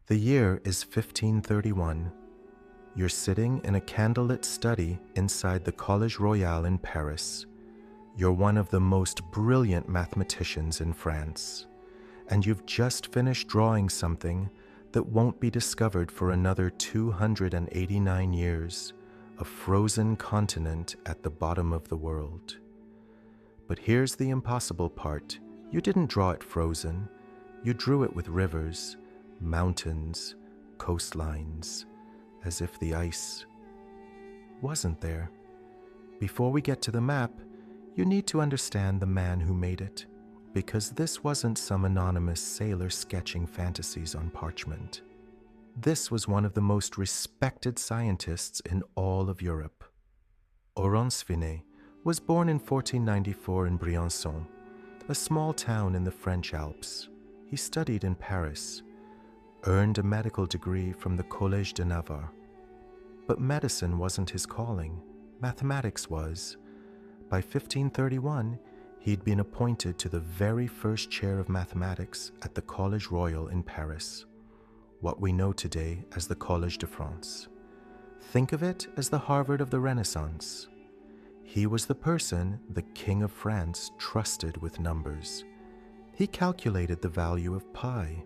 The year is 1531. You're sitting in a candlelit study inside the Collège Royal in Paris. You're one of the most brilliant mathematicians in France, and you've just finished drawing something that won't be discovered for another 289 years, a frozen continent at the bottom of the world. But here's the impossible part. You didn't draw it frozen. You drew it with rivers, mountains, coastlines, as if the ice wasn't there. Before we get to the map, you need to understand the man who made it, because this wasn't some anonymous sailor sketching fantasies on parchment. This was one of the most respected scientists in all of Europe. Oronce Finé was born in 1494 in Briançon, a small town in the French Alps. He studied in Paris, earned a medical degree from the Collège de Navarre. But medicine wasn't his calling. Mathematics was. By 1531, he'd been appointed to the very first chair of mathematics at the Collège Royal in Paris, what we know today as the Collège de France. Think of it as the Harvard of the Renaissance. He was the person the King of France trusted with numbers. He calculated the value of pi.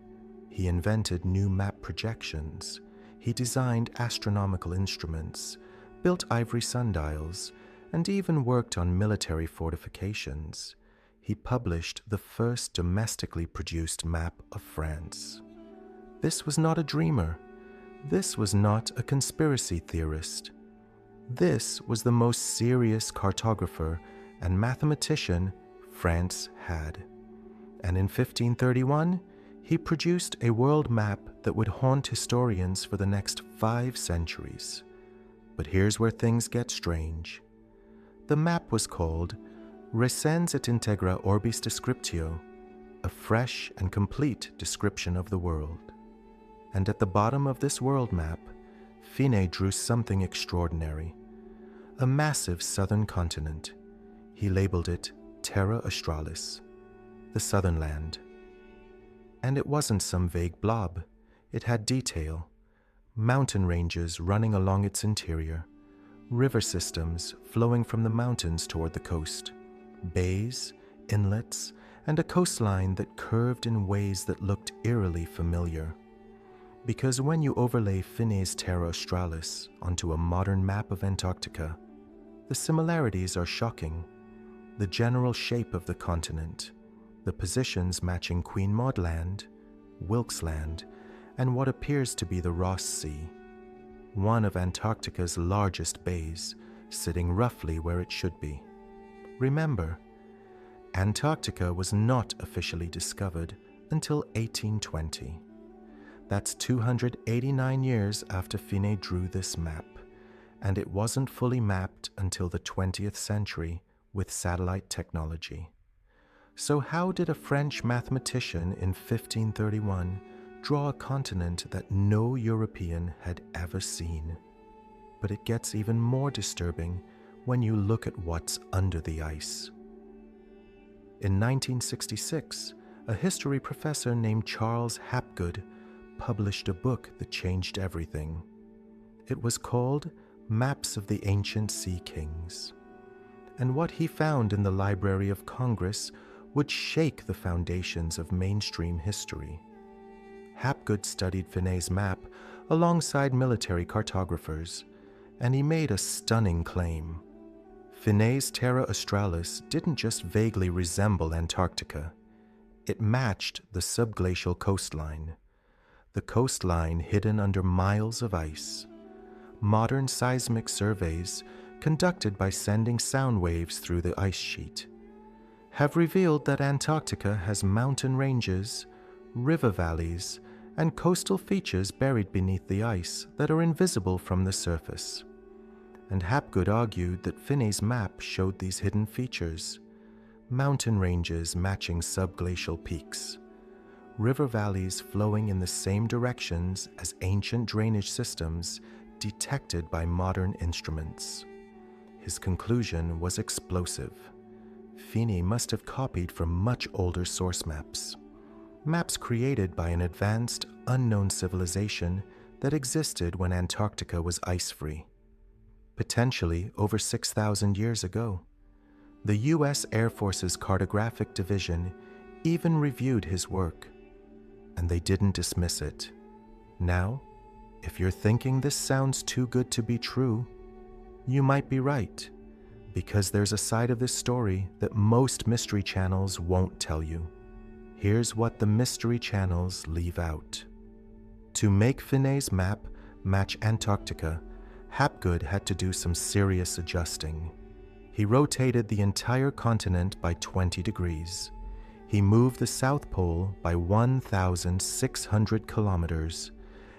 He invented new map projections. He designed astronomical instruments, built ivory sundials, and even worked on military fortifications. He published the first domestically produced map of France. This was not a dreamer. This was not a conspiracy theorist. This was the most serious cartographer and mathematician France had. And in 1531, he produced a world map that would haunt historians for the next 5 centuries. But here's where things get strange. The map was called Recens et Integra Orbis Descriptio, a fresh and complete description of the world. And at the bottom of this world map, Finé drew something extraordinary, a massive southern continent. He labeled it Terra Australis, the southern land. And it wasn't some vague blob. It had detail, mountain ranges running along its interior, river systems flowing from the mountains toward the coast, bays, inlets, and a coastline that curved in ways that looked eerily familiar. Because when you overlay Finé's Terra Australis onto a modern map of Antarctica, the similarities are shocking. The general shape of the continent, the positions matching Queen Maud Land, Wilkes Land, and what appears to be the Ross Sea, one of Antarctica's largest bays, sitting roughly where it should be. Remember, Antarctica was not officially discovered until 1820. That's 289 years after Finé drew this map, and it wasn't fully mapped until the 20th century with satellite technology. So how did a French mathematician in 1531 draw a continent that no European had ever seen? But it gets even more disturbing when you look at what's under the ice. In 1966, a history professor named Charles Hapgood published a book that changed everything. It was called Maps of the Ancient Sea Kings. And what he found in the Library of Congress would shake the foundations of mainstream history. Hapgood studied Finé's map alongside military cartographers, and he made a stunning claim. Finé's Terra Australis didn't just vaguely resemble Antarctica. It matched the subglacial coastline, the coastline hidden under miles of ice. Modern seismic surveys, conducted by sending sound waves through the ice sheet, have revealed that Antarctica has mountain ranges, river valleys, and coastal features buried beneath the ice that are invisible from the surface. And Hapgood argued that Finé's map showed these hidden features: mountain ranges matching subglacial peaks, river valleys flowing in the same directions as ancient drainage systems detected by modern instruments. His conclusion was explosive. Finé must have copied from much older source maps. maps created by an advanced, unknown civilization that existed when Antarctica was ice-free, potentially over 6,000 years ago. The U.S. Air Force's Cartographic Division even reviewed his work, and they didn't dismiss it. Now, if you're thinking this sounds too good to be true, you might be right, because there's a side of this story that most mystery channels won't tell you. Here's what the mystery channels leave out. To make Finé's map match Antarctica, Hapgood had to do some serious adjusting. He rotated the entire continent by 20 degrees. He moved the South Pole by 1,600 kilometers,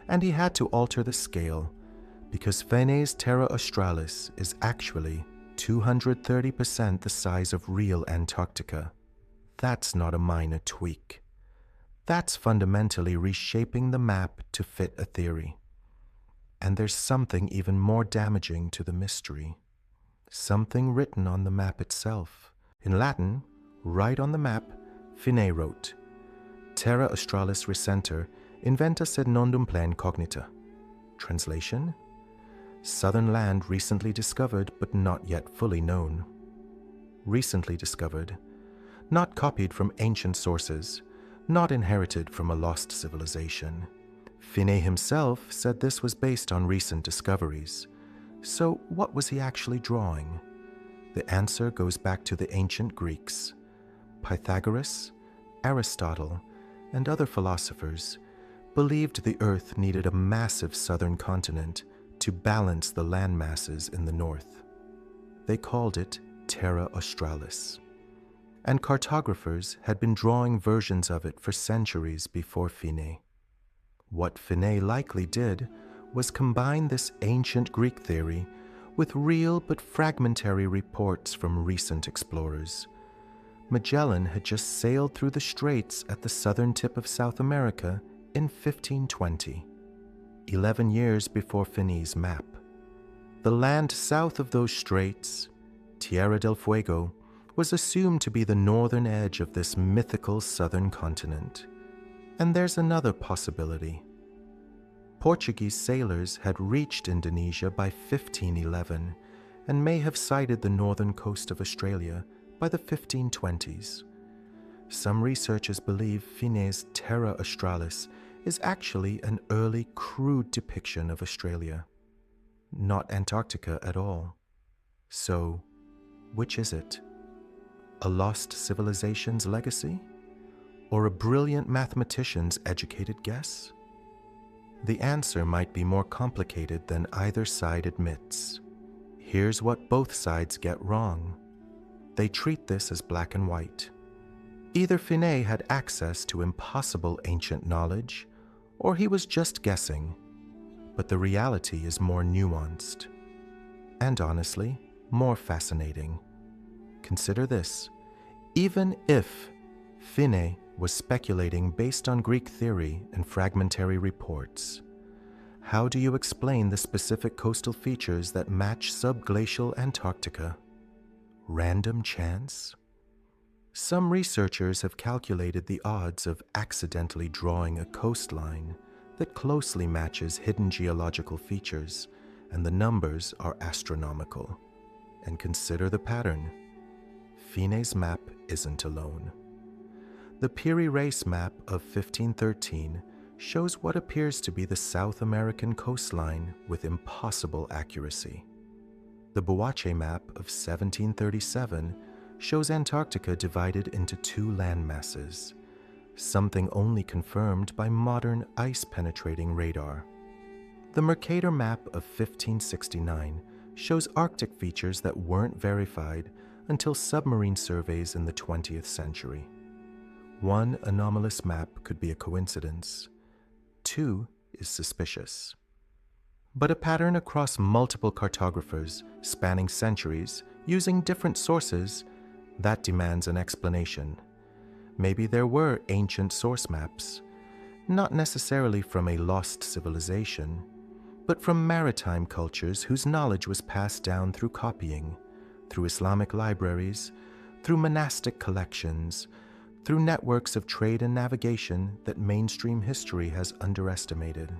and he had to alter the scale because Finé's Terra Australis is actually 230% the size of real Antarctica. That's not a minor tweak. That's fundamentally reshaping the map to fit a theory. And there's something even more damaging to the mystery. Something written on the map itself. In Latin, right on the map, Finé wrote, Terra Australis recenter, inventa sed nondum plen cognita. Translation? Southern land recently discovered but not yet fully known. Recently discovered. Not copied from ancient sources, not inherited from a lost civilization. Finé himself said this was based on recent discoveries. So what was he actually drawing? The answer goes back to the ancient Greeks. Pythagoras, Aristotle, and other philosophers believed the Earth needed a massive southern continent to balance the land masses in the north. They called it Terra Australis. And cartographers had been drawing versions of it for centuries before Finé. What Finé likely did was combine this ancient Greek theory with real but fragmentary reports from recent explorers. Magellan had just sailed through the straits at the southern tip of South America in 1520, 11 years before Finé's map. The land south of those straits, Tierra del Fuego, was assumed to be the northern edge of this mythical southern continent. And there's another possibility. Portuguese sailors had reached Indonesia by 1511 and may have sighted the northern coast of Australia by the 1520s. Some researchers believe Finé's Terra Australis is actually an early crude depiction of Australia, not Antarctica at all. So, which is it? A lost civilization's legacy? Or a brilliant mathematician's educated guess? The answer might be more complicated than either side admits. Here's what both sides get wrong. They treat this as black and white. Either Finé had access to impossible ancient knowledge, or he was just guessing. But the reality is more nuanced. And honestly, more fascinating. Consider this. Even if Finé was speculating based on Greek theory and fragmentary reports, how do you explain the specific coastal features that match subglacial Antarctica? Random chance? Some researchers have calculated the odds of accidentally drawing a coastline that closely matches hidden geological features, and the numbers are astronomical. And consider the pattern. Finé's map isn't alone. The Piri Reis Map of 1513 shows what appears to be the South American coastline with impossible accuracy. The Boache Map of 1737 shows Antarctica divided into two landmasses, something only confirmed by modern ice-penetrating radar. The Mercator Map of 1569 shows Arctic features that weren't verified until submarine surveys in the 20th century. One anomalous map could be a coincidence. Two is suspicious. But a pattern across multiple cartographers, spanning centuries, using different sources, that demands an explanation. Maybe there were ancient source maps, not necessarily from a lost civilization, but from maritime cultures whose knowledge was passed down through copying, through Islamic libraries, through monastic collections, through networks of trade and navigation that mainstream history has underestimated.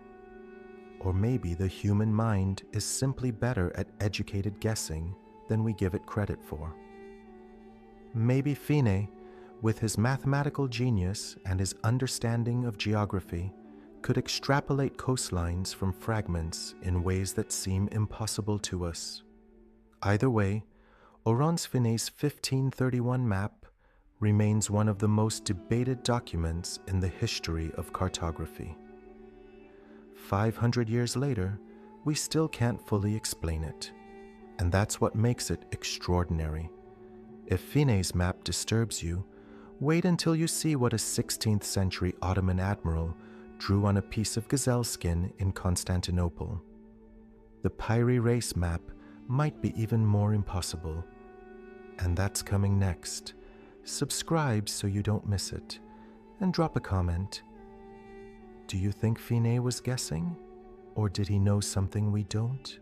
Or maybe the human mind is simply better at educated guessing than we give it credit for. Maybe Finé, with his mathematical genius and his understanding of geography, could extrapolate coastlines from fragments in ways that seem impossible to us. Either way, Oronce Finé's 1531 map remains one of the most debated documents in the history of cartography. 500 years later, we still can't fully explain it, and that's what makes it extraordinary. If Finé's map disturbs you, wait until you see what a 16th century Ottoman admiral drew on a piece of gazelle skin in Constantinople. The Piri Reis Map might be even more impossible. And that's coming next. Subscribe so you don't miss it, and drop a comment. Do you think Finé was guessing, or did he know something we don't?